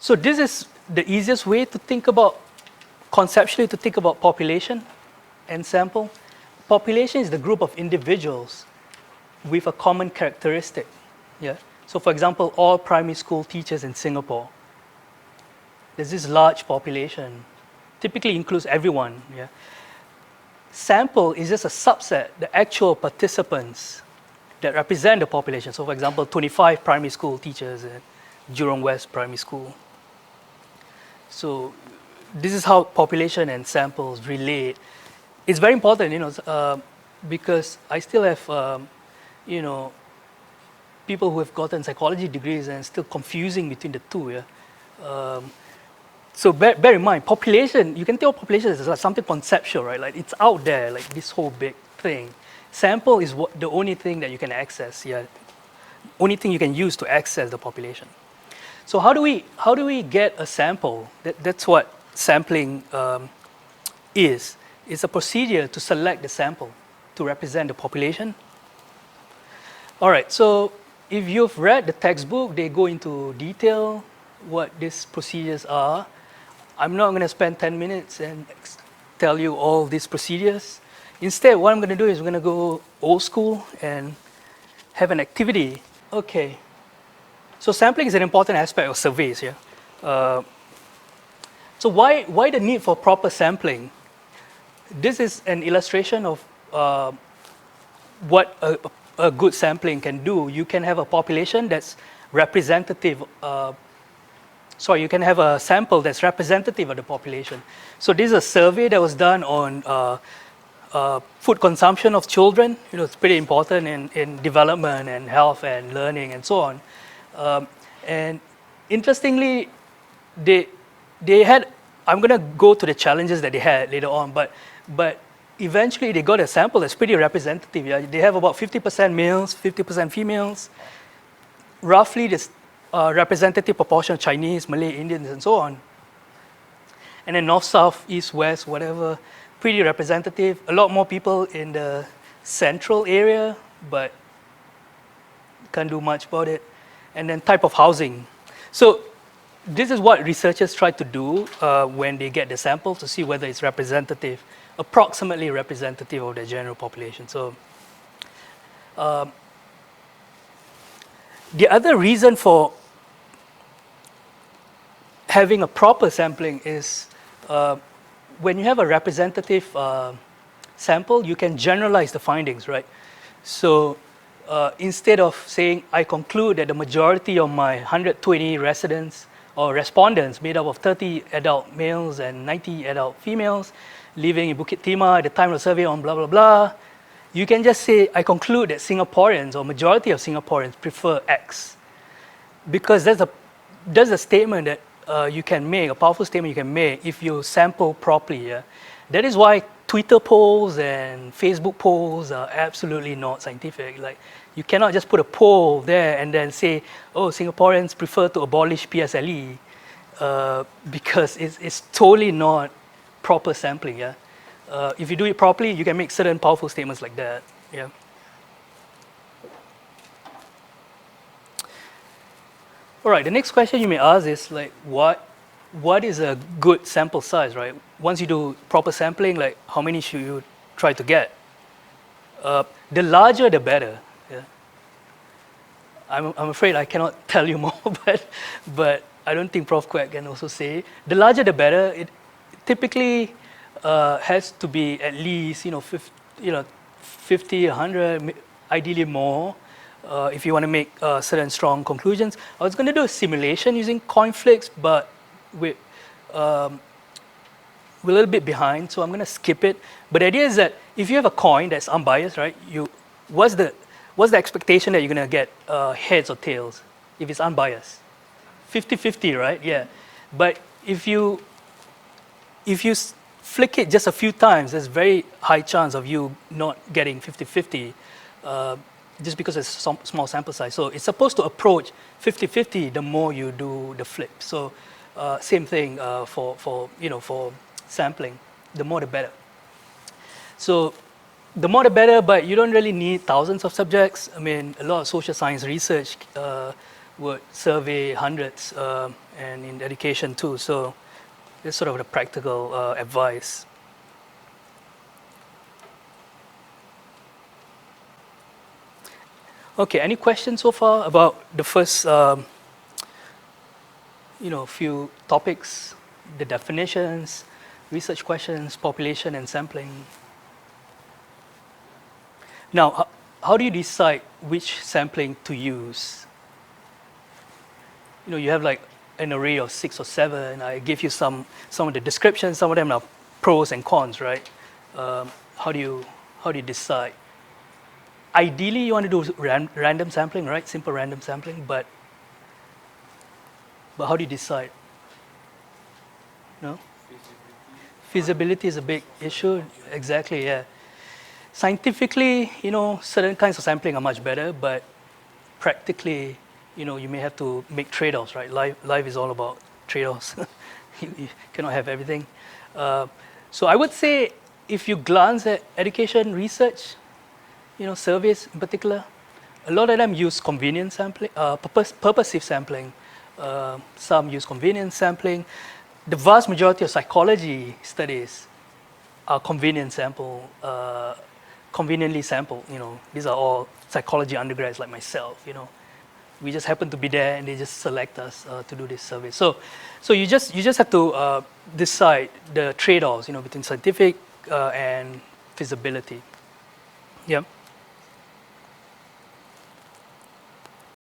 So this is the easiest way to think about, conceptually, to think about population and sample. Population is the group of individuals with a common characteristic. Yeah. So for example, all primary school teachers in Singapore, there's this large population, typically includes everyone. Yeah. Sample is just a subset, the actual participants that represent the population. So for example, 25 primary school teachers at Jurong West Primary School. So this is how population and samples relate. It's very important, because I still have, people who have gotten psychology degrees and still confusing between the two. Yeah. So bear in mind, population, you can tell population is like something conceptual, right? Like it's out there, like this whole big thing. Sample is the only thing that you can access, yeah. Only thing you can use to access the population. So how do we get a sample? That's what sampling is. It's a procedure to select the sample to represent the population. All right, so if you've read the textbook, they go into detail what these procedures are. I'm not going to spend 10 minutes and tell you all these procedures. Instead, what I'm going to do is we're going to go old school and have an activity. Okay. So sampling is an important aspect of surveys. Yeah. So why the need for proper sampling? This is an illustration of what a good sampling can do. You can have a population that's representative. You can have a sample that's representative of the population. So this is a survey that was done on food consumption of children. It's pretty important in development and health and learning and so on. And interestingly, they had, I'm going to go to the challenges that they had later on, but eventually they got a sample that's pretty representative. Yeah? They have about 50% males, 50% females, roughly this representative proportion of Chinese, Malay, Indians, and so on. And then north, south, east, west, whatever, pretty representative. A lot more people in the central area, but can't do much about it. And then type of housing. So this is what researchers try to do when they get the sample to see whether it's representative, approximately representative of the general population. So the other reason for having a proper sampling is when you have a representative sample, you can generalize the findings, right? So instead of saying, I conclude that the majority of my 120 residents or respondents made up of 30 adult males and 90 adult females living in Bukit Timah at the time of the survey on blah, blah, blah, you can just say, I conclude that Singaporeans or majority of Singaporeans prefer X. Because there's a statement that you can make, a powerful statement you can make if you sample properly. Yeah? That is why Twitter polls and Facebook polls are absolutely not scientific. Like, you cannot just put a poll there and then say, oh, Singaporeans prefer to abolish PSLE because it's totally not proper sampling. Yeah? If you do it properly, you can make certain powerful statements like that. Yeah. All right, the next question you may ask is like, what is a good sample size, right? Once you do proper sampling, like how many should you try to get? The larger, the better. Yeah. I'm afraid I cannot tell you more, but I don't think Prof. Quek can also say. The larger, the better. It typically has to be at least 50, 100, ideally more. If you want to make certain strong conclusions. I was going to do a simulation using coin flicks, but we're a little bit behind, so I'm going to skip it. But the idea is that if you have a coin that's unbiased, right, what's the expectation that you're going to get, heads or tails, if it's unbiased? 50-50, right? Yeah. But if you flick it just a few times, there's very high chance of you not getting 50-50. Just because it's a small sample size. So it's supposed to approach 50-50 the more you do the flip. So same thing for sampling. The more the better. So the more the better, but you don't really need thousands of subjects. I mean, a lot of social science research would survey hundreds, and in education too. So it's sort of the practical advice. Okay, any questions so far about the first, few topics, the definitions, research questions, population, and sampling? Now, how do you decide which sampling to use? You have like an array of 6 or 7. I give you some of the descriptions. Some of them are pros and cons, right? How do you decide? Ideally, you want to do random sampling, right? Simple random sampling, but how do you decide? No? Feasibility is a big issue. Exactly, yeah. Scientifically, certain kinds of sampling are much better, but practically, you may have to make trade-offs, right? Life is all about trade-offs. You cannot have everything. So I would say if you glance at education research, surveys in particular, a lot of them use convenience sampling, purposive sampling. Some use convenience sampling. The vast majority of psychology studies are conveniently sampled. These are all psychology undergrads like myself. We just happen to be there, and they just select us to do this survey. So you just have to decide the trade-offs, between scientific and feasibility. Yeah.